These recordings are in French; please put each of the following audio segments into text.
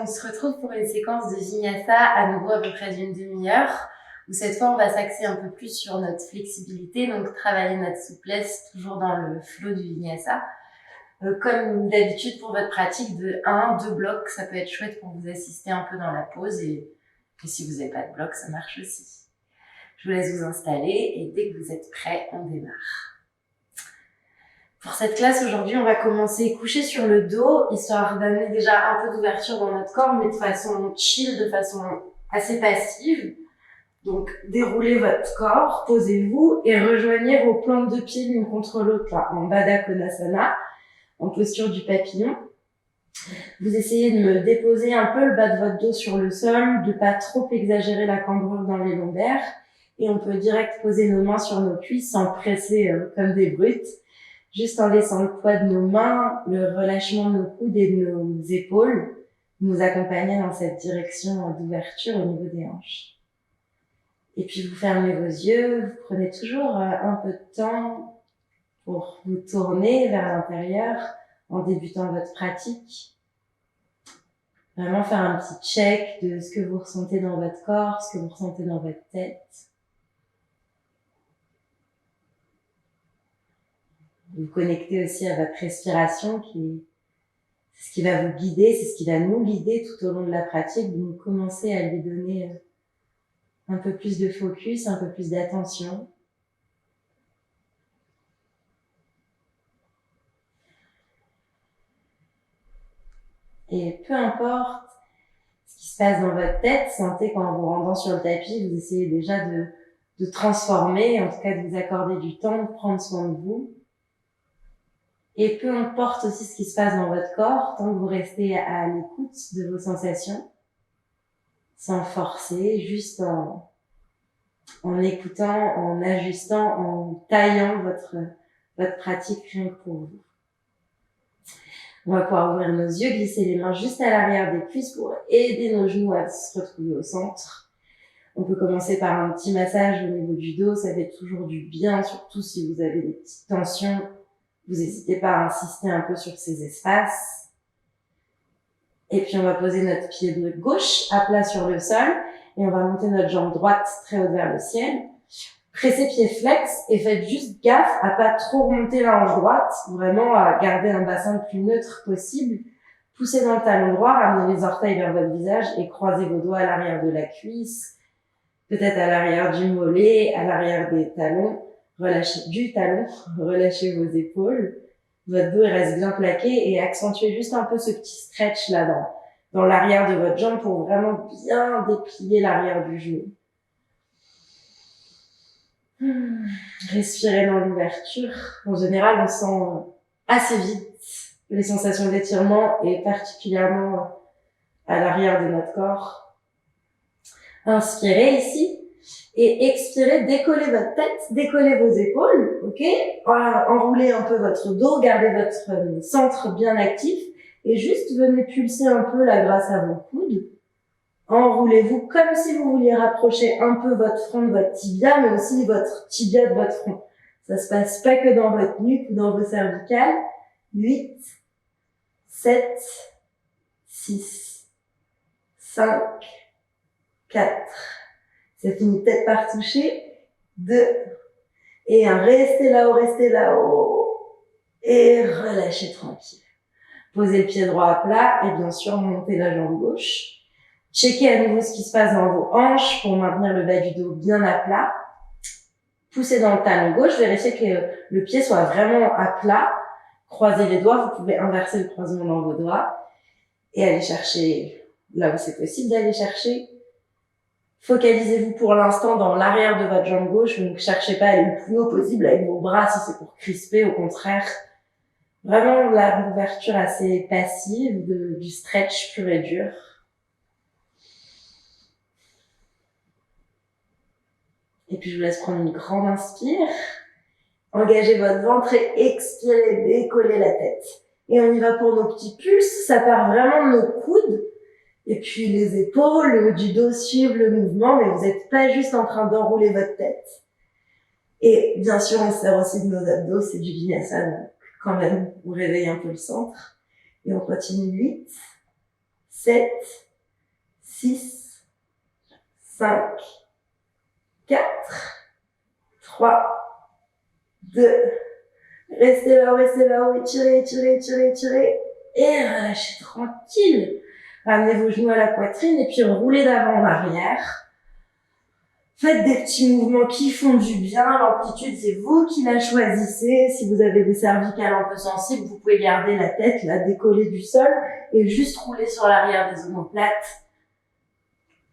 se retrouve pour une séquence de Vinyasa à nouveau à peu près d'une demi-heure, où cette fois on va s'axer un peu plus sur notre flexibilité, donc travailler notre souplesse toujours dans le flow du Vinyasa. Comme d'habitude pour votre pratique de 1-2 blocs, ça peut être chouette pour vous assister un peu dans la pause et si vous n'avez pas de bloc, ça marche aussi. Je vous laisse vous installer et dès que vous êtes prêts, on démarre. Pour cette classe, aujourd'hui, on va commencer couché sur le dos, histoire d'amener déjà un peu d'ouverture dans notre corps, mais de façon chill, de façon assez passive. Donc, déroulez votre corps, posez-vous et rejoignez vos plantes de pieds l'une contre l'autre, là, en Baddha Konasana, en posture du papillon. Vous essayez de me déposer un peu le bas de votre dos sur le sol, de pas trop exagérer la cambrure dans les lombaires, et on peut direct poser nos mains sur nos cuisses sans presser comme des brutes. Juste en laissant le poids de nos mains, le relâchement de nos coudes et de nos épaules nous accompagner dans cette direction d'ouverture au niveau des hanches. Et puis vous fermez vos yeux, vous prenez toujours un peu de temps pour vous tourner vers l'intérieur en débutant votre pratique. Vraiment faire un petit check de ce que vous ressentez dans votre corps, ce que vous ressentez dans votre tête. Vous connectez aussi à votre respiration c'est ce qui va vous guider, c'est ce qui va nous guider tout au long de la pratique. Vous commencez à lui donner un peu plus de focus, un peu plus d'attention. Et peu importe ce qui se passe dans votre tête, sentez qu'en vous rendant sur le tapis, vous essayez déjà de transformer, en tout cas de vous accorder du temps, de prendre soin de vous. Et peu importe aussi ce qui se passe dans votre corps, tant que vous restez à l'écoute de vos sensations, sans forcer, juste en écoutant, en ajustant, en taillant votre pratique rien que pour vous. On va pouvoir ouvrir nos yeux, glisser les mains juste à l'arrière des cuisses pour aider nos genoux à se retrouver au centre. On peut commencer par un petit massage au niveau du dos, ça fait toujours du bien, surtout si vous avez des petites tensions. Vous n'hésitez pas à insister un peu sur ces espaces. Et puis on va poser notre pied gauche à plat sur le sol et on va monter notre jambe droite très haute vers le ciel. Pressez pied flex et faites juste gaffe à pas trop remonter la hanche droite, vraiment à garder un bassin le plus neutre possible. Poussez dans le talon droit, ramenez les orteils vers votre visage et croisez vos doigts à l'arrière de la cuisse, peut-être à l'arrière du mollet, à l'arrière des talons. Relâchez vos épaules. Votre dos reste bien plaqué et accentuez juste un peu ce petit stretch là dans l'arrière de votre jambe pour vraiment bien déplier l'arrière du genou. Respirez dans l'ouverture. En général, on sent assez vite les sensations d'étirement et particulièrement à l'arrière de notre corps. Inspirez ici. Et expirez, décollez votre tête, décollez vos épaules, ok? Enroulez un peu votre dos, gardez votre centre bien actif et juste venez pulser un peu là grâce à vos coudes. Enroulez-vous comme si vous vouliez rapprocher un peu votre front de votre tibia, mais aussi votre tibia de votre front. Ça se passe pas que dans votre nuque ou dans vos cervicales. 8, 7, 6, 5, 4. Ça finit peut-être par toucher. 2. Et 1. Restez là-haut. Et relâchez tranquille. Posez le pied droit à plat et bien sûr, montez la jambe gauche. Checkez à nouveau ce qui se passe dans vos hanches pour maintenir le bas du dos bien à plat. Poussez dans le talon gauche. Vérifiez que le pied soit vraiment à plat. Croisez les doigts. Vous pouvez inverser le croisement dans vos doigts. Et aller chercher, là où c'est possible d'aller chercher. Focalisez-vous pour l'instant dans l'arrière de votre jambe gauche, donc cherchez pas à aller le plus haut possible avec vos bras si c'est pour crisper, au contraire. Vraiment la ouverture assez passive du stretch pur et dur. Et puis je vous laisse prendre une grande inspire. Engagez votre ventre et expirez, décollez la tête. Et on y va pour nos petits pulses, ça part vraiment de nos coudes. Et puis les épaules, le haut du dos suivent le mouvement, mais vous n'êtes pas juste en train d'enrouler votre tête. Et bien sûr, on sert aussi de nos abdos, c'est du vinyasa, donc quand même, on réveille un peu le centre. Et on continue 8, 7, 6, 5, 4, 3, 2. Restez là, étirez, étirez, étirez, étirez. Et relâchez tranquille. Ramenez vos genoux à la poitrine et puis roulez d'avant en arrière. Faites des petits mouvements qui font du bien. L'amplitude, c'est vous qui la choisissez. Si vous avez des cervicales un peu sensibles, vous pouvez garder la tête là décollée du sol et juste rouler sur l'arrière des omoplates.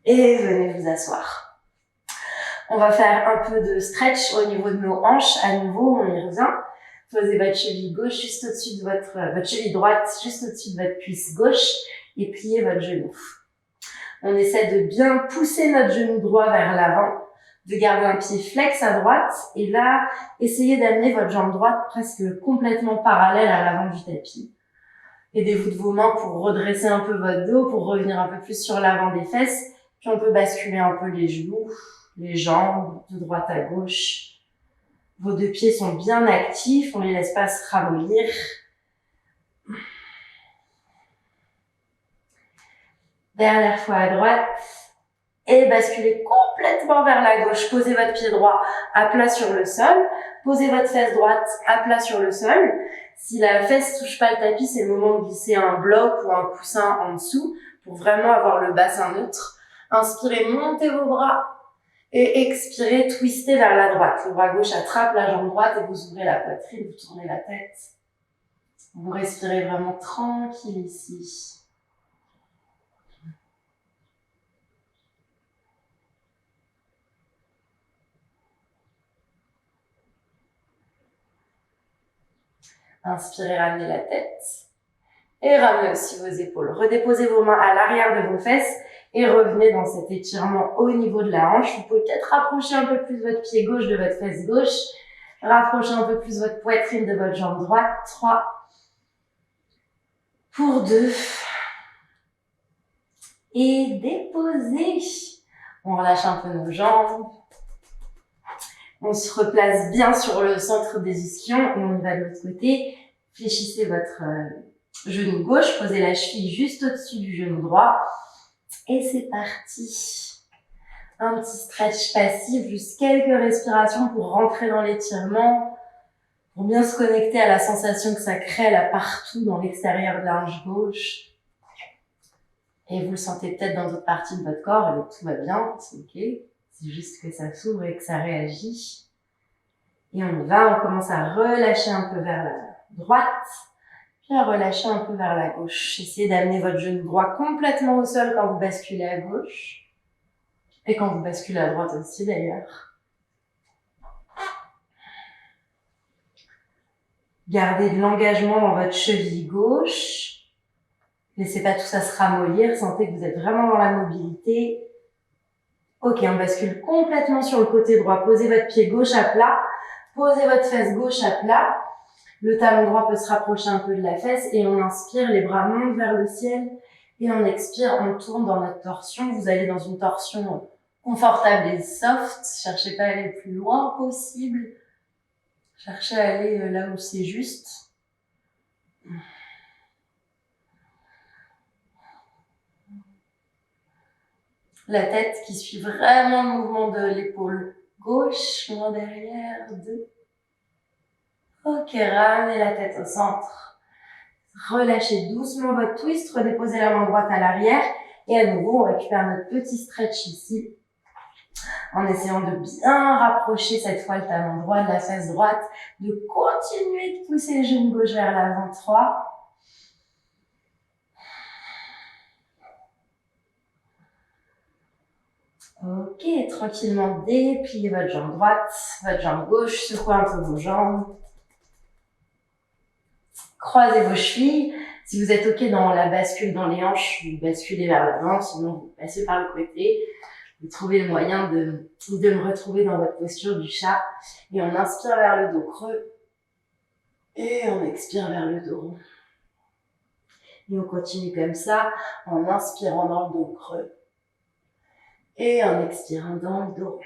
Et venez vous asseoir. On va faire un peu de stretch au niveau de nos hanches. À nouveau, on y revient. Posez votre cheville gauche juste au-dessus de votre cheville droite juste au-dessus de votre cuisse gauche et pliez votre genou. On essaie de bien pousser notre genou droit vers l'avant, de garder un pied flex à droite et là, essayez d'amener votre jambe droite presque complètement parallèle à l'avant du tapis. Aidez-vous de vos mains pour redresser un peu votre dos, pour revenir un peu plus sur l'avant des fesses, puis on peut basculer un peu les genoux, les jambes, de droite à gauche. Vos deux pieds sont bien actifs, on les laisse pas se ramollir. Dernière fois à droite. Et basculez complètement vers la gauche. Posez votre pied droit à plat sur le sol. Posez votre fesse droite à plat sur le sol. Si la fesse touche pas le tapis, c'est le moment de glisser un bloc ou un coussin en dessous pour vraiment avoir le bassin neutre. Inspirez, montez vos bras. Et expirez, twistez vers la droite. Le bras gauche attrape la jambe droite et vous ouvrez la poitrine, vous tournez la tête. Vous respirez vraiment tranquille ici. Inspirez, ramenez la tête. Et ramenez aussi vos épaules. Redéposez vos mains à l'arrière de vos fesses et revenez dans cet étirement au niveau de la hanche. Vous pouvez peut-être rapprocher un peu plus votre pied gauche de votre fesse gauche. Rapprochez un peu plus votre poitrine de votre jambe droite. 3. Pour 2. Et déposez. On relâche un peu nos jambes. On se replace bien sur le centre des ischions et on va de l'autre côté. Fléchissez votre genou gauche, posez la cheville juste au-dessus du genou droit. Et c'est parti. Un petit stretch passif, juste quelques respirations pour rentrer dans l'étirement, pour bien se connecter à la sensation que ça crée là partout dans l'extérieur de la hanche gauche. Et vous le sentez peut-être dans d'autres parties de votre corps et tout va bien, c'est ok. C'est juste que ça s'ouvre et que ça réagit. Et on y va, on commence à relâcher un peu vers la droite, puis à relâcher un peu vers la gauche. Essayez d'amener votre genou droit complètement au sol quand vous basculez à gauche. Et quand vous basculez à droite aussi d'ailleurs. Gardez de l'engagement dans votre cheville gauche. Laissez pas tout ça se ramollir, sentez que vous êtes vraiment dans la mobilité. Ok, on bascule complètement sur le côté droit. Posez votre pied gauche à plat. Posez votre fesse gauche à plat. Le talon droit peut se rapprocher un peu de la fesse et on inspire, les bras montent vers le ciel. Et on expire, on tourne dans notre torsion. Vous allez dans une torsion confortable et soft. Cherchez pas à aller le plus loin possible. Cherchez à aller là où c'est juste. La tête qui suit vraiment le mouvement de l'épaule gauche, loin derrière, 2. Ok, ramenez la tête au centre. Relâchez doucement votre twist, redéposez la main droite à l'arrière. Et à nouveau, on récupère notre petit stretch ici. En essayant de bien rapprocher cette fois le talon droit de la fesse droite. De continuer de pousser le genou gauche vers l'avant. 3. Ok, tranquillement dépliez votre jambe droite, votre jambe gauche, secouez un peu vos jambes. Croisez vos chevilles. Si vous êtes ok dans la bascule dans les hanches, vous basculez vers l'avant, sinon vous passez par le côté. Vous trouvez le moyen de me retrouver dans votre posture du chat. Et on inspire vers le dos creux. Et on expire vers le dos rond. Et on continue comme ça, en inspirant dans le dos creux. Et en expirant dans le dos.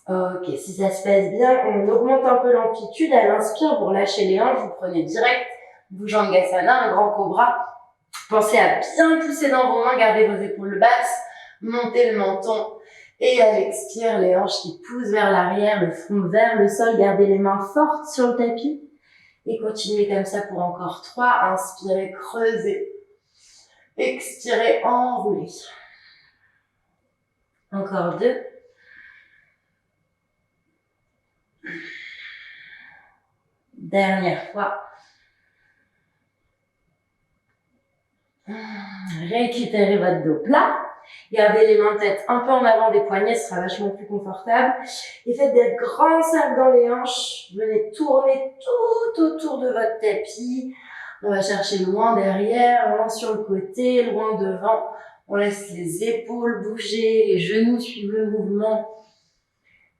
Ok, si ça se passe bien, on augmente un peu l'amplitude. À l'inspire, vous relâchez les hanches, vous prenez direct Bhujangasana, un grand cobra. Pensez à bien pousser dans vos mains, gardez vos épaules basses, montez le menton. Et à l'expire, les hanches qui poussent vers l'arrière, le front vers le sol, gardez les mains fortes sur le tapis. Et continuez comme ça pour encore 3. Inspirez, creusez. Expirez, enroulez. Encore 2. Dernière fois. Récupérez votre dos plat. Gardez les mains tête un peu en avant des poignets, ce sera vachement plus confortable. Et faites des grands cercles dans les hanches. Venez tourner tout autour de votre tapis. On va chercher loin derrière, loin sur le côté, loin devant. On laisse les épaules bouger, les genoux suivent le mouvement.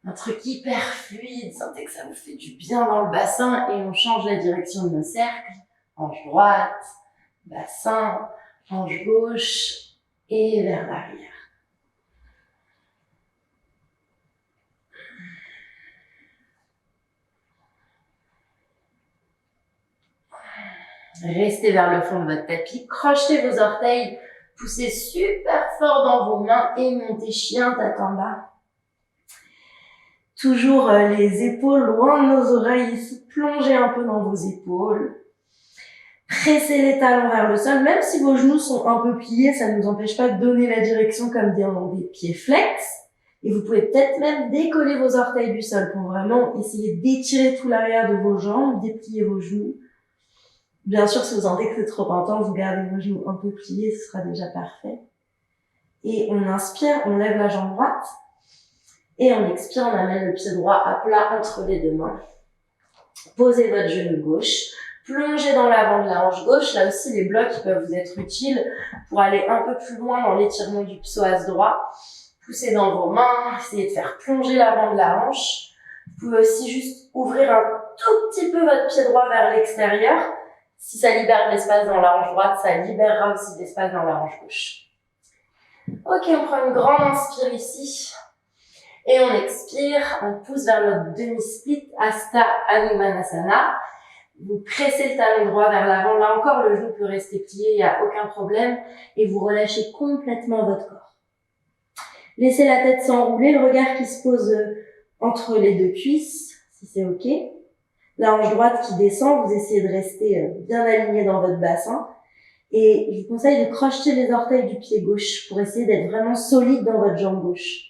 Un truc hyper fluide, sentez que ça vous fait du bien dans le bassin et on change la direction de nos cercles. Hanche droite, bassin, hanche gauche et vers l'arrière. Restez vers le fond de votre tapis, crochetez vos orteils, poussez super fort dans vos mains et montez chien tête en bas. Toujours les épaules loin de nos oreilles, ici, plongez un peu dans vos épaules. Pressez les talons vers le sol, même si vos genoux sont un peu pliés, ça ne nous empêche pas de donner la direction comme des pieds flex. Et vous pouvez peut-être même décoller vos orteils du sol pour vraiment essayer d'étirer tout l'arrière de vos jambes, déplier vos genoux. Bien sûr, si vous sentez que c'est trop intense, vous gardez vos genoux un peu pliés, ce sera déjà parfait. Et on inspire, on lève la jambe droite. Et on expire, on amène le pied droit à plat entre les deux mains. Posez votre genou gauche. Plongez dans l'avant de la hanche gauche. Là aussi, les blocs peuvent vous être utiles pour aller un peu plus loin dans l'étirement du psoas droit. Poussez dans vos mains. Essayez de faire plonger l'avant de la hanche. Vous pouvez aussi juste ouvrir un tout petit peu votre pied droit vers l'extérieur. Si ça libère de l'espace dans la hanche droite, ça libérera aussi de l'espace dans la hanche gauche. Ok, on prend une grande inspire ici. Et on expire, on pousse vers notre demi-split, Hasta Hanumanasana. Vous pressez le talon droit vers l'avant. Là encore, le genou peut rester plié, il n'y a aucun problème. Et vous relâchez complètement votre corps. Laissez la tête s'enrouler, le regard qui se pose entre les deux cuisses, si c'est ok. La hanche droite qui descend, vous essayez de rester bien aligné dans votre bassin. Et je vous conseille de crocheter les orteils du pied gauche pour essayer d'être vraiment solide dans votre jambe gauche.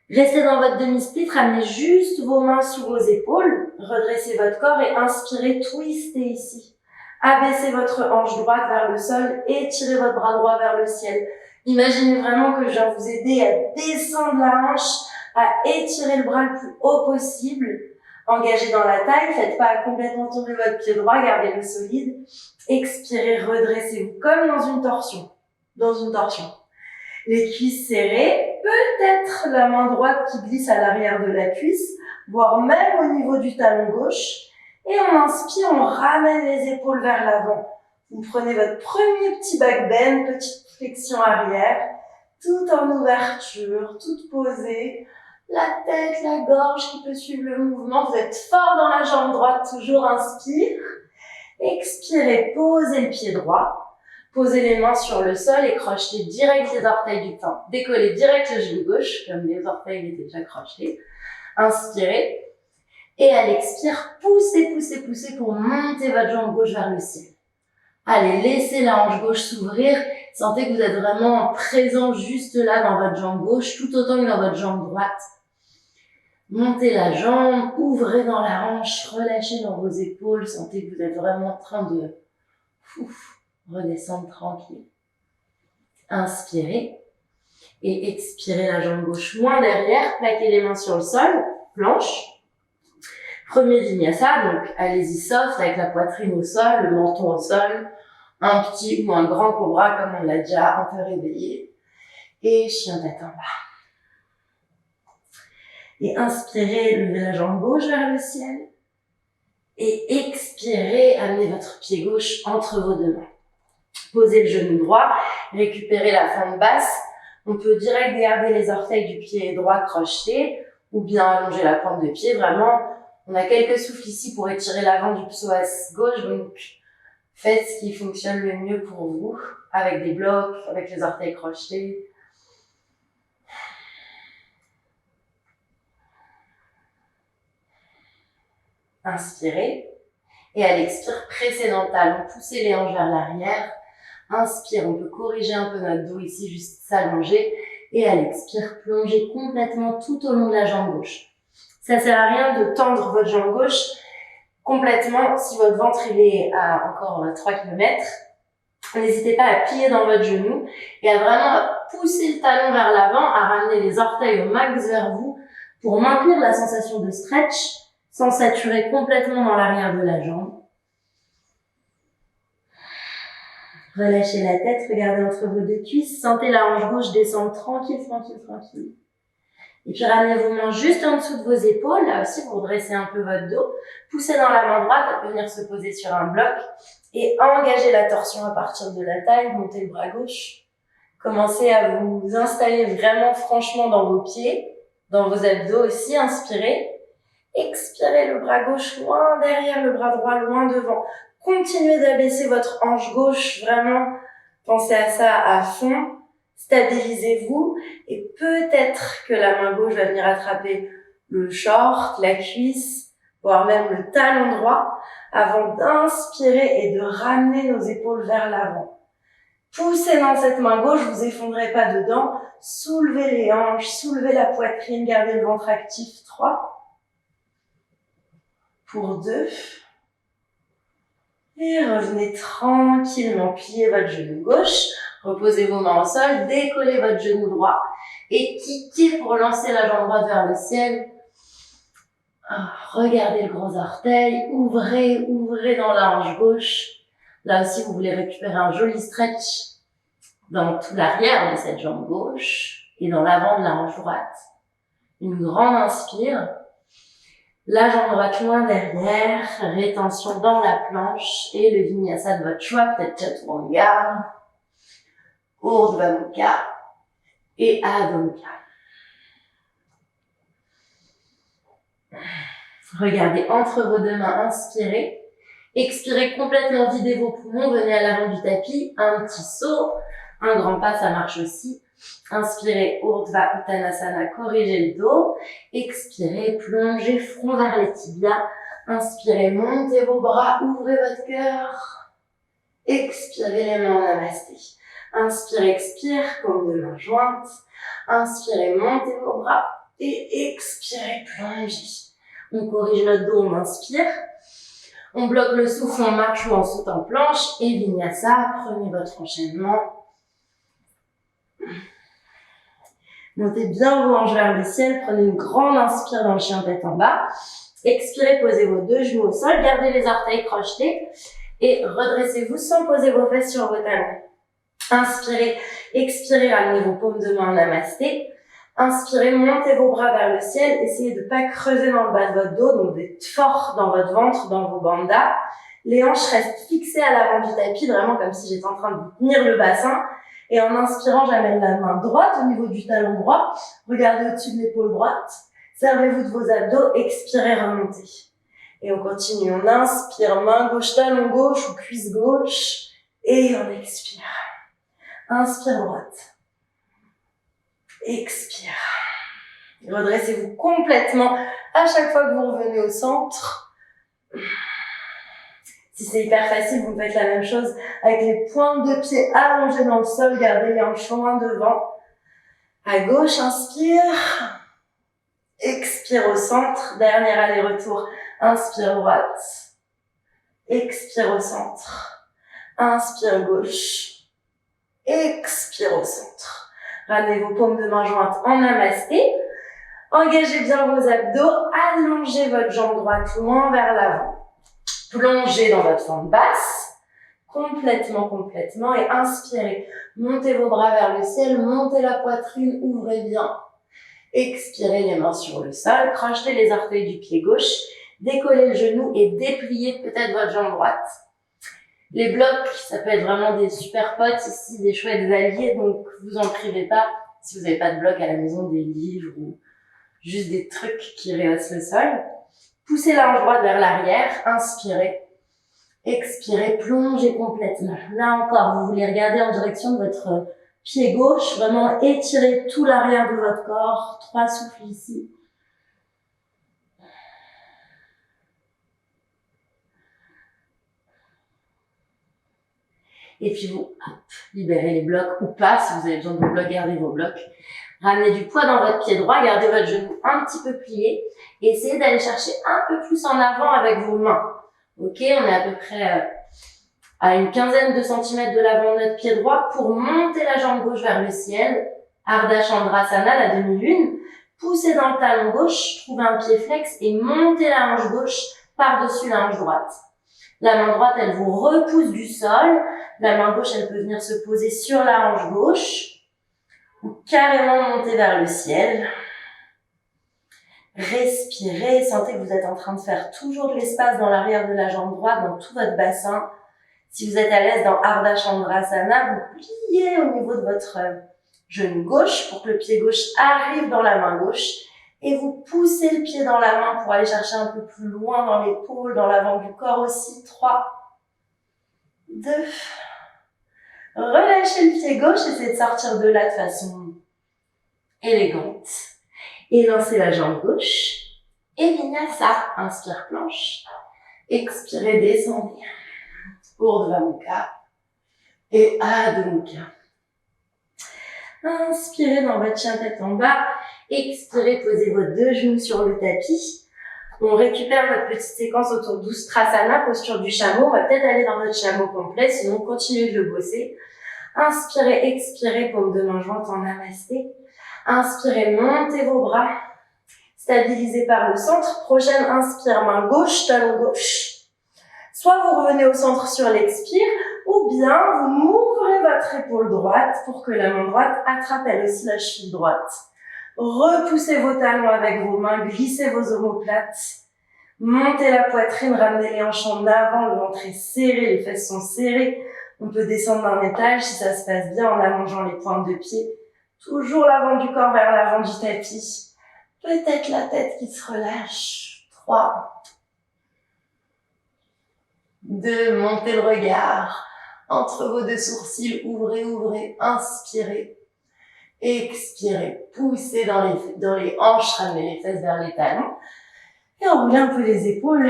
Restez dans votre demi-split, ramenez juste vos mains sous vos épaules, redressez votre corps et inspirez, twistez ici. Abaissez votre hanche droite vers le sol et tirez votre bras droit vers le ciel. Imaginez vraiment que je viens vous aider à descendre la hanche, à étirer le bras le plus haut possible. Engagez dans la taille, faites pas complètement tomber votre pied droit, gardez-le solide. Expirez, redressez-vous comme dans une torsion. Les cuisses serrées, peut-être la main droite qui glisse à l'arrière de la cuisse, voire même au niveau du talon gauche. Et on inspire, on ramène les épaules vers l'avant. Vous prenez votre premier petit back bend, petite flexion arrière, tout en ouverture, toute posée. La tête, la gorge qui peut suivre le mouvement. Vous êtes fort dans la jambe droite, toujours inspire. Expirez, posez le pied droit. Posez les mains sur le sol et crochetez direct les orteils du temps. Décollez direct le genou gauche, comme les orteils étaient déjà crochetés. Inspirez. Et à l'expire, poussez, poussez, poussez pour monter votre jambe gauche vers le ciel. Allez, laissez la hanche gauche s'ouvrir. Sentez que vous êtes vraiment présent juste là dans votre jambe gauche, tout autant que dans votre jambe droite. Montez la jambe, ouvrez dans la hanche, relâchez dans vos épaules. Sentez que vous êtes vraiment en train de redescendre tranquille. Inspirez et expirez la jambe gauche loin derrière. Plaquez les mains sur le sol, planche. Premier vinyasa, donc allez-y soft avec la poitrine au sol, le menton au sol. Un petit ou un grand cobra comme on l'a déjà un peu réveillé. Et chien tête en bas. Et inspirez, levez la jambe gauche vers le ciel. Et expirez, amenez votre pied gauche entre vos deux mains. Posez le genou droit, récupérez la fente basse. On peut direct garder les orteils du pied droit crochetés ou bien allonger la pointe de pied, vraiment On a quelques souffles ici pour étirer l'avant du psoas gauche, donc faites ce qui fonctionne le mieux pour vous, avec des blocs, avec les orteils crochetés. Inspirez. Et à l'expire, pressez dans le talon, poussez les hanches vers l'arrière. Inspire, on peut corriger un peu notre dos ici, juste s'allonger. Et à l'expire, plongez complètement tout au long de la jambe gauche. Ça sert à rien de tendre votre jambe gauche complètement si votre ventre il est à encore 3 km. N'hésitez pas à plier dans votre genou et à vraiment pousser le talon vers l'avant, à ramener les orteils au max vers vous pour maintenir la sensation de stretch sans saturer complètement dans l'arrière de la jambe. Relâchez la tête, regardez entre vos deux cuisses, sentez la hanche gauche descendre tranquille, tranquille, tranquille. Et puis ramenez vos mains juste en dessous de vos épaules, là aussi vous redressez un peu votre dos, poussez dans la main droite, elle peut venir se poser sur un bloc, et engagez la torsion à partir de la taille, montez le bras gauche. Commencez à vous installer vraiment franchement dans vos pieds, dans vos abdos aussi, inspirez. Expirez le bras gauche loin derrière, le bras droit loin devant. Continuez d'abaisser votre hanche gauche, vraiment, pensez à ça à fond. Stabilisez-vous et peut-être que la main gauche va venir attraper le short, la cuisse, voire même le talon droit avant d'inspirer et de ramener nos épaules vers l'avant. Poussez dans cette main gauche, vous effondrez pas dedans, soulevez les hanches, soulevez la poitrine, gardez le ventre actif, 3. Pour 2. Et revenez tranquillement, pliez votre genou gauche, reposez vos mains au sol, décollez votre genou droit et kickez pour lancer la jambe droite vers le ciel. Regardez le gros orteil, ouvrez, ouvrez dans la hanche gauche. Là aussi, vous voulez récupérer un joli stretch dans tout l'arrière de cette jambe gauche et dans l'avant de la hanche droite. Une grande inspire. La jambe droite loin derrière, rétention dans la planche et le vinyasa de votre choix, peut-être chaturanga, urdhva mukha et adho mukha. Regardez entre vos deux mains, inspirez, expirez complètement, videz vos poumons, venez à l'avant du tapis, un petit saut, un grand pas, ça marche aussi. Inspirez, Urdhva Uttanasana, corrigez le dos. Expirez, plongez front vers les tibias. Inspirez, montez vos bras, ouvrez votre cœur. Expirez les mains en namasté. Inspire, expire, comme de mains jointes. Inspirez, montez vos bras. Et expirez, plongez. On corrige notre dos, on inspire. On bloque le souffle, on marche ou on saute en planche. Et vinyasa, prenez votre enchaînement. Montez bien vos hanches vers le ciel, prenez une grande inspire dans le chien tête en bas. Expirez, posez vos deux genoux au sol, gardez les orteils crochetés et redressez-vous sans poser vos fesses sur vos talons. Inspirez, expirez, ramenez vos paumes de main en namasté. Inspirez, montez vos bras vers le ciel, essayez de ne pas creuser dans le bas de votre dos, donc d'être fort dans votre ventre, dans vos bandhas. Les hanches restent fixées à l'avant du tapis, vraiment comme si j'étais en train de vous tenir le bassin. Et en inspirant, j'amène la main droite au niveau du talon droit. Regardez au-dessus de l'épaule droite. Servez-vous de vos abdos. Expirez, remontez. Et on continue. On inspire, main gauche, talon gauche ou cuisse gauche. Et on expire. Inspire droite. Expire. Redressez-vous complètement à chaque fois que vous revenez au centre. Si c'est hyper facile, vous faites la même chose avec les pointes de pied allongées dans le sol, gardez les hanches loin devant. À gauche, inspire. Expire au centre, dernier aller-retour. Inspire droite. Expire au centre. Inspire gauche. Expire au centre. Ramenez vos paumes de main jointes en namasté. Engagez bien vos abdos. Allongez votre jambe droite loin vers l'avant. Plongez dans votre fente basse, complètement, et inspirez. Montez vos bras vers le ciel, montez la poitrine, ouvrez bien. Expirez les mains sur le sol, crochetez les orteils du pied gauche, décollez le genou et dépliez peut-être votre jambe droite. Les blocs, ça peut être vraiment des super potes ici, des chouettes alliés, donc vous en privez pas. Si vous n'avez pas de bloc à la maison, des livres ou juste des trucs qui rehaussent le sol. Poussez la hanche droite vers l'arrière, inspirez. Expirez, plongez complètement. Là encore, vous voulez regarder en direction de votre pied gauche, vraiment étirez tout l'arrière de votre corps. 3 souffles ici. Et puis vous, libérez les blocs ou pas. Si vous avez besoin de vos blocs, gardez vos blocs. Ramenez du poids dans votre pied droit, gardez votre genou un petit peu plié. Et essayez d'aller chercher un peu plus en avant avec vos mains. Ok, on est à peu près à une quinzaine de centimètres de l'avant de notre pied droit pour monter la jambe gauche vers le ciel. Ardha Chandrasana, la demi-lune. Poussez dans le talon gauche, trouvez un pied flex et montez la hanche gauche par-dessus la hanche droite. La main droite, elle vous repousse du sol. La main gauche, elle peut venir se poser sur la hanche gauche ou carrément monter vers le ciel. Respirez, sentez que vous êtes en train de faire toujours de l'espace dans l'arrière de la jambe droite, dans tout votre bassin. Si vous êtes à l'aise dans Ardha Chandrasana, vous pliez au niveau de votre genou gauche pour que le pied gauche arrive dans la main gauche et vous poussez le pied dans la main pour aller chercher un peu plus loin dans l'épaule, dans l'avant du corps aussi. 3, 2, relâchez le pied gauche, essayez de sortir de là de façon élégante. Élancez la jambe gauche. Et Vinyasa, inspire planche. Expirez, descendez. Urdhva Mukha et Adho Mukha. Inspirez dans votre chien tête en bas. Expirez, posez vos 2 genoux sur le tapis. On récupère notre petite séquence autour d'Ustrasana, posture du chameau. On va peut-être aller dans notre chameau complet, sinon continuez de le bosser. Inspirez, expirez, paume de main jointe en namasté. Inspirez, montez vos bras. Stabilisez par le centre. Prochaine inspire, main gauche, talon gauche. Soit vous revenez au centre sur l'expire, ou bien vous m'ouvrez votre épaule droite pour que la main droite attrape elle aussi la cheville droite. Repoussez vos talons avec vos mains, glissez vos omoplates. Montez la poitrine, ramenez les hanches en avant, le ventre est serré, les fesses sont serrées. On peut descendre d'un étage si ça se passe bien en allongeant les pointes de pied. Toujours l'avant du corps vers l'avant du tapis. Peut-être la tête qui se relâche. 3, 2, montez le regard. Entre vos 2 sourcils, ouvrez, ouvrez, inspirez. Expirez, poussez dans les hanches, ramenez les fesses vers les talons. Et enroulez un peu les épaules.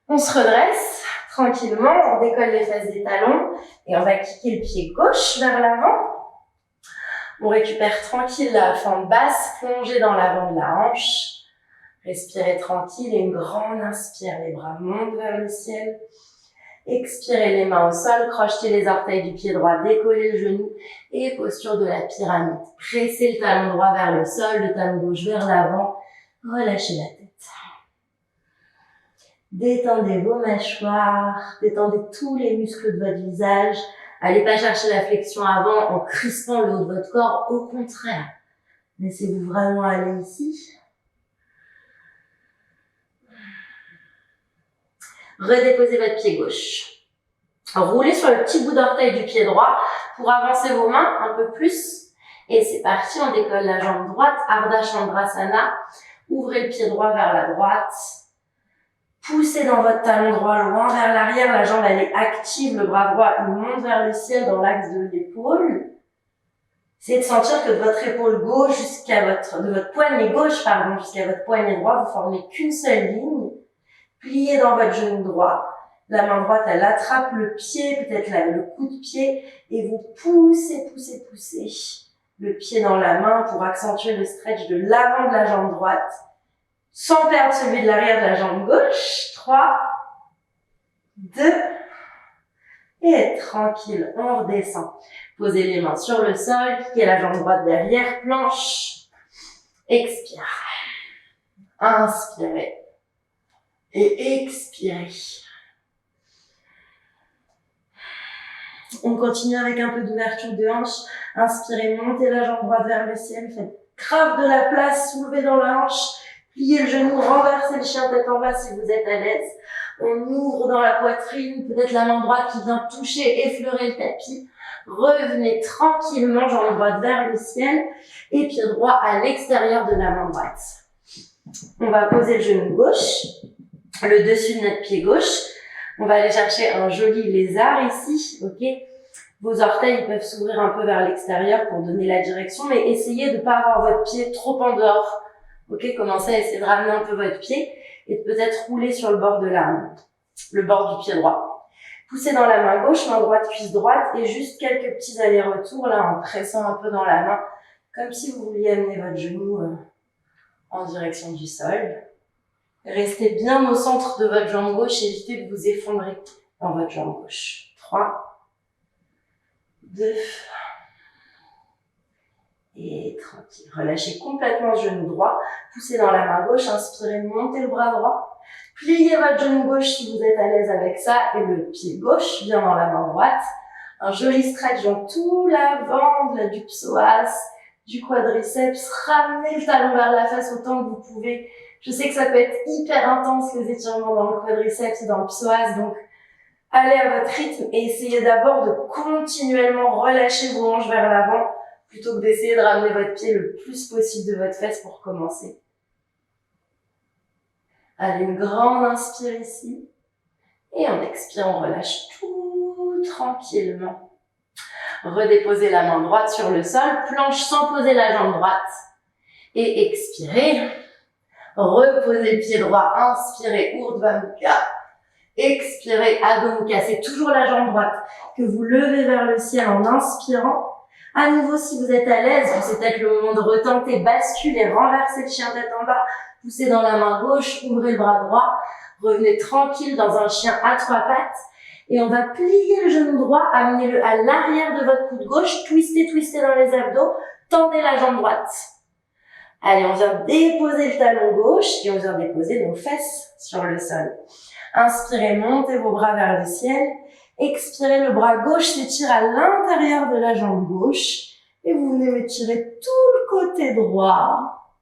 On se redresse tranquillement, on décolle les fesses des talons et on va kicker le pied gauche vers l'avant. On récupère tranquille la fente basse, plongez dans l'avant de la hanche. Respirez tranquille et une grande inspire, les bras montent vers le ciel. Expirez les mains au sol, crochetez les orteils du pied droit, décollez le genou et posture de la pyramide. Pressez le talon droit vers le sol, le talon gauche vers l'avant, relâchez la tête. Détendez vos mâchoires, détendez tous les muscles de votre visage. Allez pas chercher la flexion avant en crispant le haut de votre corps, au contraire. Laissez-vous vraiment aller ici. Redéposez votre pied gauche. Roulez sur le petit bout d'orteil du pied droit pour avancer vos mains un peu plus. Et c'est parti, on décolle la jambe droite, Ardha Chandrasana. Ouvrez le pied droit vers la droite. Poussez dans votre talon droit loin vers l'arrière, la jambe elle est active, le bras droit il monte vers le ciel dans l'axe de l'épaule. Essayez de sentir que de votre épaule gauche de votre poignet gauche, jusqu'à votre poignet droit, vous formez qu'une seule ligne. Pliez dans votre genou droit. La main droite, elle attrape le pied, peut-être le coup de pied, et vous poussez, poussez, poussez le pied dans la main pour accentuer le stretch de l'avant de la jambe droite, sans perdre celui de l'arrière de la jambe gauche. 3, 2, et tranquille, on redescend. Posez les mains sur le sol, kickez la jambe droite derrière, planche. Expire. Inspirez. Et expirez. On continue avec un peu d'ouverture de hanche. Inspirez, montez la jambe droite vers le ciel. Faites grave de la place, soulevez dans la hanche. Pliez le genou, renversez le chien tête en bas si vous êtes à l'aise. On ouvre dans la poitrine, peut-être la main droite qui vient toucher, effleurer le tapis. Revenez tranquillement, jambe droite vers le ciel et pied droit à l'extérieur de la main droite. On va poser le genou gauche, le dessus de notre pied gauche. On va aller chercher un joli lézard ici, ok? Vos orteils peuvent s'ouvrir un peu vers l'extérieur pour donner la direction, mais essayez de ne pas avoir votre pied trop en dehors. Ok, commencez à essayer de ramener un peu votre pied et de peut-être rouler sur le bord de la main, le bord du pied droit. Poussez dans la main gauche, main droite, cuisse droite et juste quelques petits allers-retours là en pressant un peu dans la main, comme si vous vouliez amener votre genou en direction du sol. Restez bien au centre de votre jambe gauche, évitez de vous effondrer dans votre jambe gauche. 3, 2, et tranquille. Relâchez complètement le genou droit, poussez dans la main gauche, inspirez, montez le bras droit, pliez votre genou gauche si vous êtes à l'aise avec ça, et le pied gauche vient dans la main droite. Un joli stretch dans tout l'avant du psoas, du quadriceps, ramenez le talon vers la face autant que vous pouvez. Je sais que ça peut être hyper intense les étirements dans le quadriceps et dans le psoas, donc allez à votre rythme et essayez d'abord de continuellement relâcher vos hanches vers l'avant plutôt que d'essayer de ramener votre pied le plus possible de votre fesse pour commencer. Allez, une grande inspire ici et en expire, on relâche tout tranquillement. Redéposez la main droite sur le sol, planche sans poser la jambe droite et expirez. Reposez le pied droit, inspirez, Urdhva Mukha. Expirez, Adho Mukha. C'est toujours la jambe droite que vous levez vers le ciel en inspirant. À nouveau, si vous êtes à l'aise, c'est peut-être le moment de retenter, basculer, renverser le chien tête en bas, poussez dans la main gauche, ouvrez le bras droit, revenez tranquille dans un chien à 3 pattes. Et on va plier le genou droit, amenez-le à l'arrière de votre coude gauche, twistez dans les abdos, tendez la jambe droite. Allez, on vient déposer le talon gauche et on vient déposer nos fesses sur le sol. Inspirez, montez vos bras vers le ciel. Expirez, le bras gauche s'étire à l'intérieur de la jambe gauche. Et vous venez étirer tout le côté droit.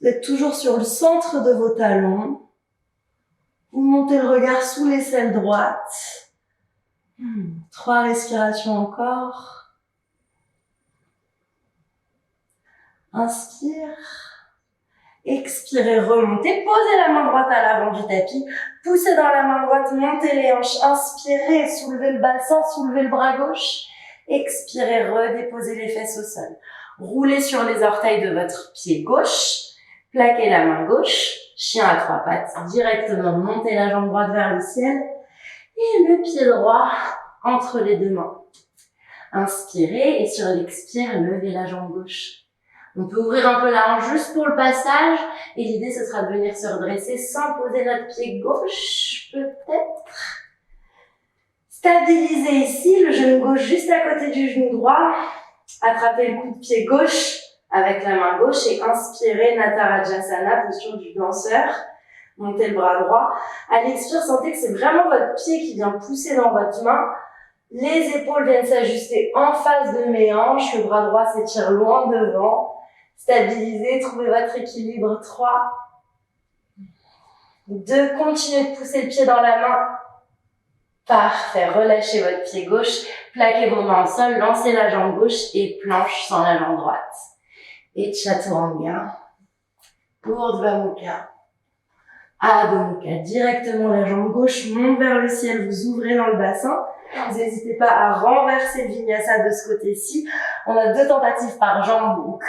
Vous êtes toujours sur le centre de vos talons. Vous montez le regard sous l'aisselle droite. 3 respirations encore. Inspire. Expirez, remontez. Posez la main droite à l'avant du tapis. Poussez dans la main droite, montez les hanches. Inspirez, soulevez le bassin, soulevez le bras gauche. Expirez, redéposez les fesses au sol. Roulez sur les orteils de votre pied gauche. Plaquez la main gauche. Chien à 3 pattes. Directement, montez la jambe droite vers le ciel. Et le pied droit entre les 2 mains. Inspirez et sur l'expire, levez la jambe gauche. On peut ouvrir un peu la hanche juste pour le passage et l'idée ce sera de venir se redresser sans poser notre pied gauche, peut-être. Stabilisez ici, le genou gauche juste à côté du genou droit. Attrapez le coup de pied gauche avec la main gauche et inspirez, Natarajasana, posture du danseur. Montez le bras droit. À l'expire, sentez que c'est vraiment votre pied qui vient pousser dans votre main. Les épaules viennent s'ajuster en face de mes hanches. Le bras droit s'étire loin devant. Stabilisez, trouvez votre équilibre. 3, 2, continuez de pousser le pied dans la main. Parfait, relâchez votre pied gauche, plaquez vos mains au sol, lancez la jambe gauche et planche sans la jambe droite. Et Chaturanga, Urdhva Mukha, Adho Mukha. Directement la jambe gauche monte vers le ciel, vous ouvrez dans le bassin. Vous n'hésitez pas à renverser le vinyasa de ce côté-ci. On a 2 tentatives par jambe, donc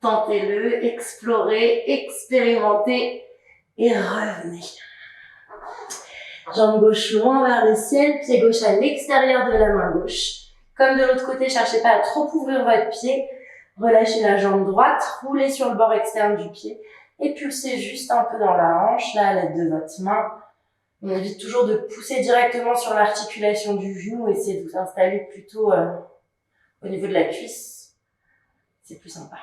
tentez-le, explorez, expérimentez et revenez. Jambe gauche loin vers le ciel, pied gauche à l'extérieur de la main gauche. Comme de l'autre côté, cherchez pas à trop ouvrir votre pied. Relâchez la jambe droite, roulez sur le bord externe du pied et pulsez juste un peu dans la hanche, là à l'aide de votre main. On évite toujours de pousser directement sur l'articulation du genou, essayez de vous installer plutôt au niveau de la cuisse. C'est plus sympa.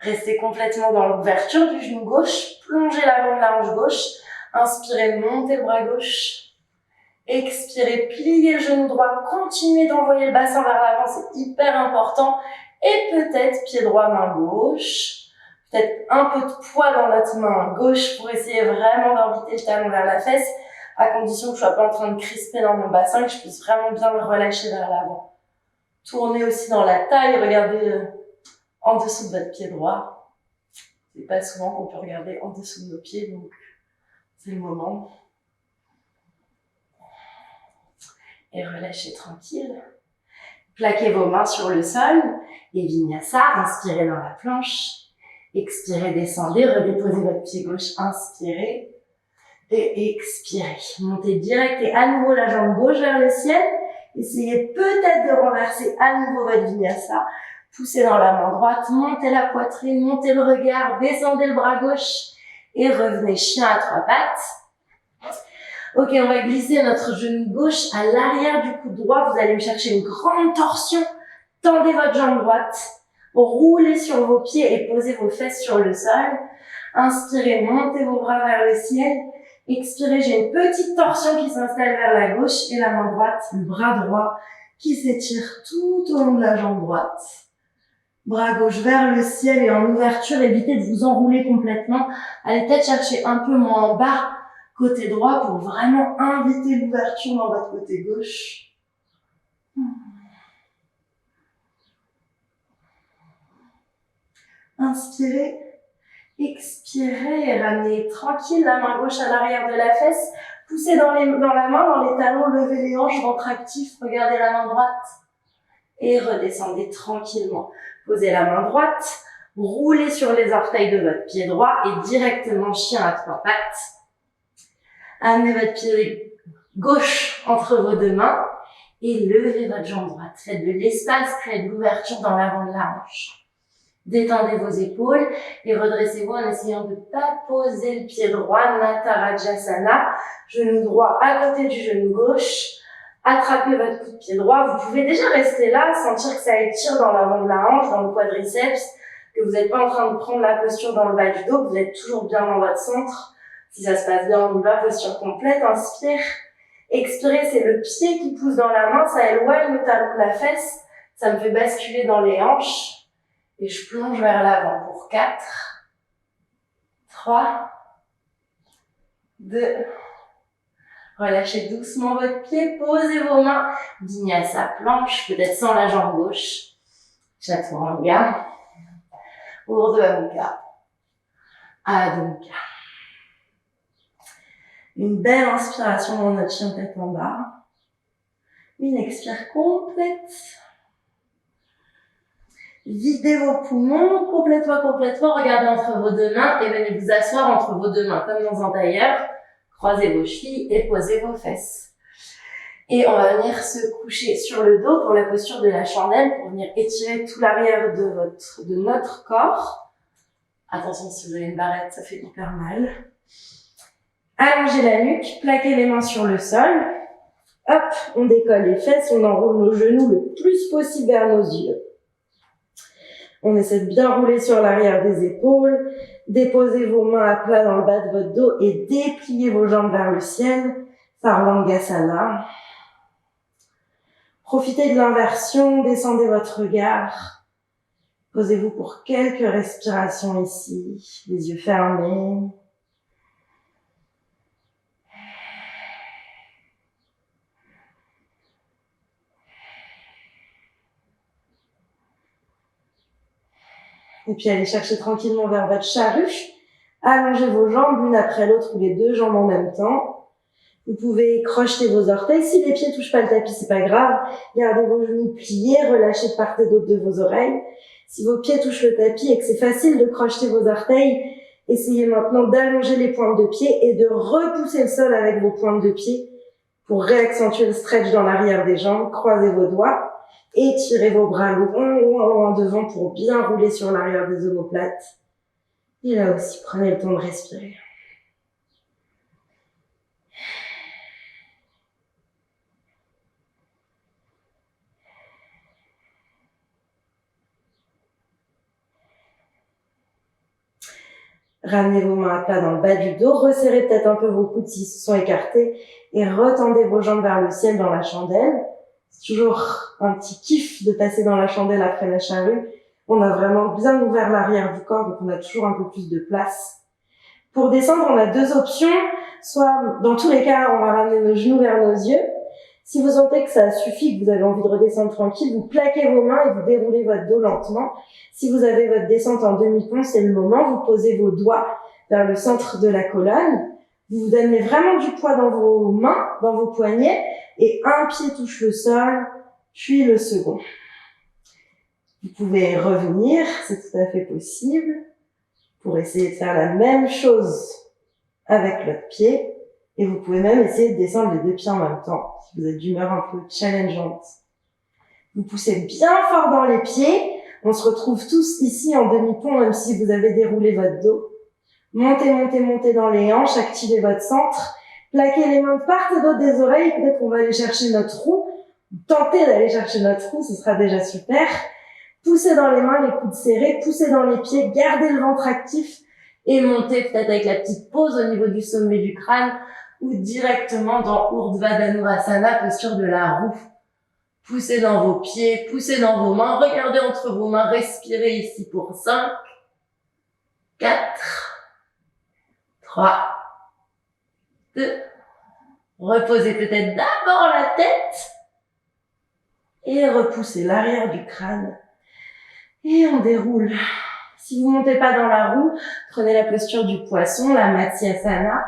Restez complètement dans l'ouverture du genou gauche, plongez l'avant de la hanche gauche. Inspirez, montez le bras gauche. Expirez, pliez le genou droit. Continuez d'envoyer le bassin vers l'avant, c'est hyper important. Et peut-être pied droit, main gauche. Peut-être un peu de poids dans notre main gauche pour essayer vraiment d'inviter le talon vers la fesse, à condition que je sois pas en train de crisper dans mon bassin, que je puisse vraiment bien le relâcher vers l'avant. Tournez aussi dans la taille, regardez en dessous de votre pied droit. C'est pas souvent qu'on peut regarder en dessous de nos pieds, donc c'est le moment. Et relâchez tranquille. Plaquez vos mains sur le sol et Vinyasa, inspirez dans la planche. Expirez, descendez, redéposez votre pied gauche, inspirez et expirez. Montez direct et à nouveau la jambe gauche vers le ciel. Essayez peut-être de renverser à nouveau votre Vinyasa. Poussez dans la main droite, montez la poitrine, montez le regard, descendez le bras gauche et revenez chien à 3 pattes. Ok, on va glisser notre genou gauche à l'arrière du coude droit. Vous allez me chercher une grande torsion. Tendez votre jambe droite. Roulez sur vos pieds et posez vos fesses sur le sol. Inspirez, montez vos bras vers le ciel. Expirez, j'ai une petite torsion qui s'installe vers la gauche et la main droite, le bras droit qui s'étire tout au long de la jambe droite. Bras gauche vers le ciel et en ouverture, évitez de vous enrouler complètement. Allez peut-être chercher un peu moins en bas, côté droit, pour vraiment inviter l'ouverture dans votre côté gauche. Inspirez, expirez et ramenez tranquille la main gauche à l'arrière de la fesse. Poussez dans la main, dans les talons, levez les hanches, ventre actif, regardez la main droite. Et redescendez tranquillement. Posez la main droite, roulez sur les orteils de votre pied droit et directement chien à 3 pattes. Amenez votre pied gauche entre vos 2 mains et levez votre jambe droite. Faites de l'espace, créez de l'ouverture dans l'avant de la hanche. Détendez vos épaules et redressez-vous en essayant de ne pas poser le pied droit, Natarajasana, genou droit à côté du genou gauche. Attrapez votre coup de pied droit. Vous pouvez déjà rester là, sentir que ça étire dans l'avant de la hanche, dans le quadriceps, que vous n'êtes pas en train de prendre la posture dans le bas du dos, que vous êtes toujours bien dans votre centre. Si ça se passe bien, on y va, posture complète. Inspire. Expirez, c'est le pied qui pousse dans la main, ça éloigne le talon de la fesse, ça me fait basculer dans les hanches. Et je plonge vers l'avant pour 4, 3, 2, relâchez doucement votre pied, posez vos mains, Vinyasa planche, peut-être sans la jambe gauche, Chaturanga, Urdhva Mukha, Adho Mukha. Une belle inspiration dans notre chien tête en bas, une expire complète. Videz vos poumons complètement, regardez entre vos 2 mains et venez vous asseoir entre vos 2 mains comme dans un tailleur. Croisez vos chevilles et posez vos fesses. Et on va venir se coucher sur le dos pour la posture de la chandelle, pour venir étirer tout l'arrière de notre corps. Attention, si vous avez une barrette, ça fait hyper mal. Allongez la nuque, plaquez les mains sur le sol. Hop, on décolle les fesses, on enroule nos genoux le plus possible vers nos yeux. On essaie de bien rouler sur l'arrière des épaules. Déposez vos mains à plat dans le bas de votre dos et dépliez vos jambes vers le ciel. Sarvangasana. Profitez de l'inversion, descendez votre regard. Posez-vous pour quelques respirations ici, les yeux fermés. Et puis allez chercher tranquillement vers votre charrue. Allongez vos jambes l'une après l'autre ou les 2 jambes en même temps. Vous pouvez crocheter vos orteils. Si les pieds touchent pas le tapis, c'est pas grave. Gardez vos genoux pliés, relâchez de part et d'autre de vos oreilles. Si vos pieds touchent le tapis et que c'est facile de crocheter vos orteils, essayez maintenant d'allonger les pointes de pied et de repousser le sol avec vos pointes de pied pour réaccentuer le stretch dans l'arrière des jambes. Croisez vos doigts. Étirez vos bras loin devant pour bien rouler sur l'arrière des omoplates. Et là aussi, prenez le temps de respirer. Ramenez vos mains à plat dans le bas du dos, resserrez peut-être un peu vos coudes s'ils se sont écartés et retendez vos jambes vers le ciel dans la chandelle. C'est toujours un petit kiff de passer dans la chandelle après la charrue. On a vraiment bien ouvert l'arrière du corps, donc on a toujours un peu plus de place. Pour descendre, on a 2 options. Soit, dans tous les cas, on va ramener nos genoux vers nos yeux. Si vous sentez que ça suffit, que vous avez envie de redescendre tranquille, vous plaquez vos mains et vous déroulez votre dos lentement. Si vous avez votre descente en demi-pont, c'est le moment. Vous posez vos doigts vers le centre de la colonne. Vous donnez vraiment du poids dans vos mains, dans vos poignets, et un pied touche le sol, puis le second. Vous pouvez revenir, c'est tout à fait possible, pour essayer de faire la même chose avec l'autre pied. Et vous pouvez même essayer de descendre les deux pieds en même temps, si vous êtes d'humeur un peu challengeante. Vous poussez bien fort dans les pieds. On se retrouve tous ici en demi-pont, même si vous avez déroulé votre dos. Montez, montez, montez dans les hanches, activez votre centre. Plaquez les mains de part et d'autre des oreilles. Peut-être qu'on va aller chercher notre roue. Tentez d'aller chercher notre roue, ce sera déjà super. Poussez dans les mains, les coudes serrés. Poussez dans les pieds, gardez le ventre actif. Et montez peut-être avec la petite pause au niveau du sommet du crâne ou directement dans Urdhva Dhanurasana, posture de la roue. Poussez dans vos pieds, poussez dans vos mains, regardez entre vos mains, respirez ici pour 5, 4, 3, 2, reposez peut-être d'abord la tête et repoussez l'arrière du crâne et on déroule. Si vous montez pas dans la roue, prenez la posture du poisson, la Matsyasana,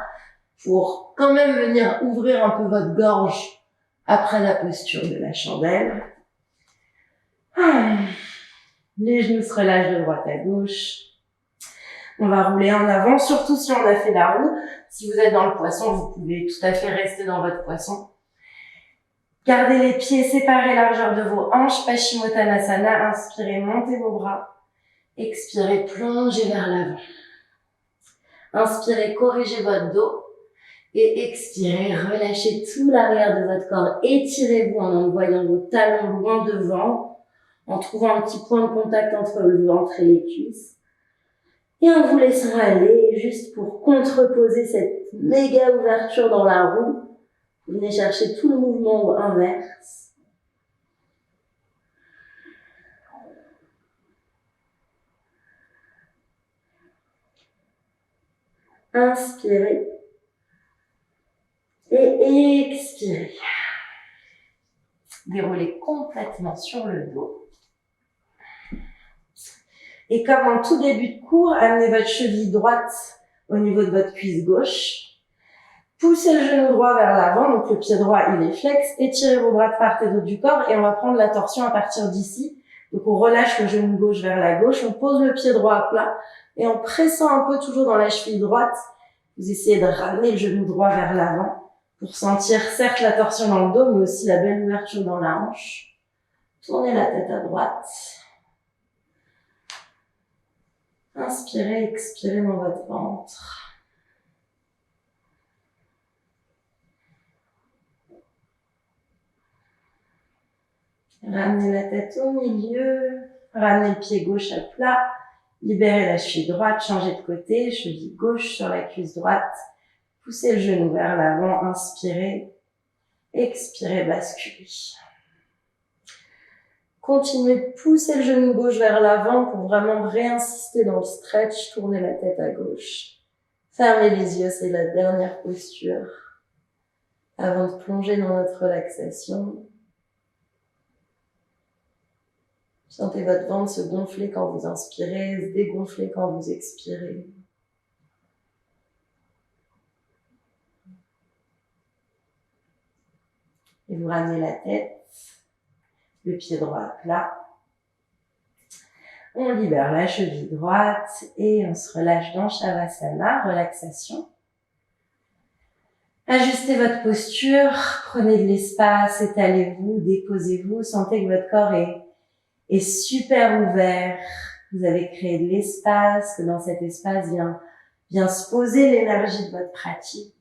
pour quand même venir ouvrir un peu votre gorge après la posture de la chandelle. Les genoux se relâchent de droite à gauche. On va rouler en avant, surtout si on a fait la roue. Si vous êtes dans le poisson, vous pouvez tout à fait rester dans votre poisson. Gardez les pieds séparés, largeur de vos hanches, Paschimottanasana. Inspirez, montez vos bras. Expirez, plongez vers l'avant. Inspirez, corrigez votre dos. Et expirez, relâchez tout l'arrière de votre corps. Étirez-vous en envoyant vos talons loin devant, en trouvant un petit point de contact entre le ventre et les cuisses. Et en vous laissant aller, juste pour contreposer cette méga ouverture dans la roue, vous venez chercher tout le mouvement inverse. Inspirez. Et expirez. Déroulez complètement sur le dos. Et comme en tout début de cours, amenez votre cheville droite au niveau de votre cuisse gauche. Poussez le genou droit vers l'avant, donc le pied droit il est flex. Étirez vos bras de part et d'autre du corps et on va prendre la torsion à partir d'ici. Donc on relâche le genou gauche vers la gauche, on pose le pied droit à plat et en pressant un peu toujours dans la cheville droite, vous essayez de ramener le genou droit vers l'avant pour sentir certes la torsion dans le dos mais aussi la belle ouverture dans la hanche. Tournez la tête à droite. Inspirez, expirez dans votre ventre. Ramenez la tête au milieu, ramenez le pied gauche à plat, libérez la cheville droite, changez de côté, cheville gauche sur la cuisse droite, poussez le genou vers l'avant, inspirez, expirez, basculez. Continuez de pousser le genou gauche vers l'avant pour vraiment réinsister dans le stretch, tournez la tête à gauche. Fermez les yeux, c'est la dernière posture avant de plonger dans notre relaxation. Sentez votre ventre se gonfler quand vous inspirez, se dégonfler quand vous expirez. Et vous ramenez la tête, le pied droit à plat. On libère la cheville droite et on se relâche dans Shavasana, relaxation. Ajustez votre posture, prenez de l'espace, étalez-vous, déposez-vous, sentez que votre corps est super ouvert. Vous avez créé de l'espace, que dans cet espace vient se poser l'énergie de votre pratique.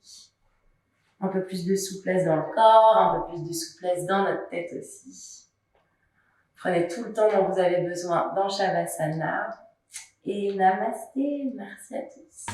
Un peu plus de souplesse dans le corps, un peu plus de souplesse dans notre tête aussi. Prenez tout le temps dont vous avez besoin dans Shavasana. Et Namasté, merci à tous.